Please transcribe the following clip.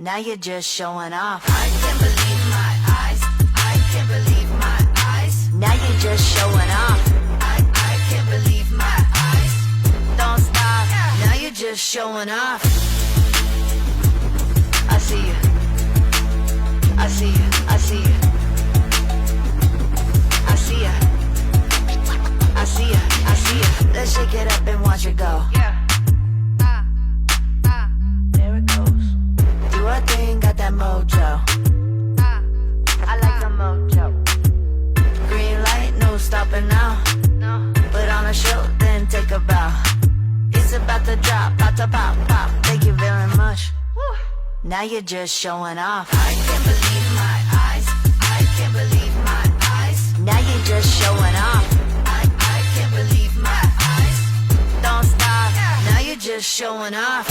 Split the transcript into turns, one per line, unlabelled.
Now you're just showing off.
I can't believe my eyes. I can't believe my eyes.
Now you're just showing off.
I can't believe my eyes.
Don't stop. Now you're just showing off. I see you. I see you. I see you. I see ya. I see ya. I see ya. Let's shake it up and watch it go.
Yeah.
There it goes. Do a thing, got that mojo. I like the mojo. Green light, no stopping now.
No.
Put on a show, then take a bow. It's about to drop, about to pop, pop. Thank you very much. Now you're just showing off.
I can't believe my eyes. I can't believe my eyes.
Now you're just showing off.
I can't believe my eyes.
Don't stop. Now you're just showing off.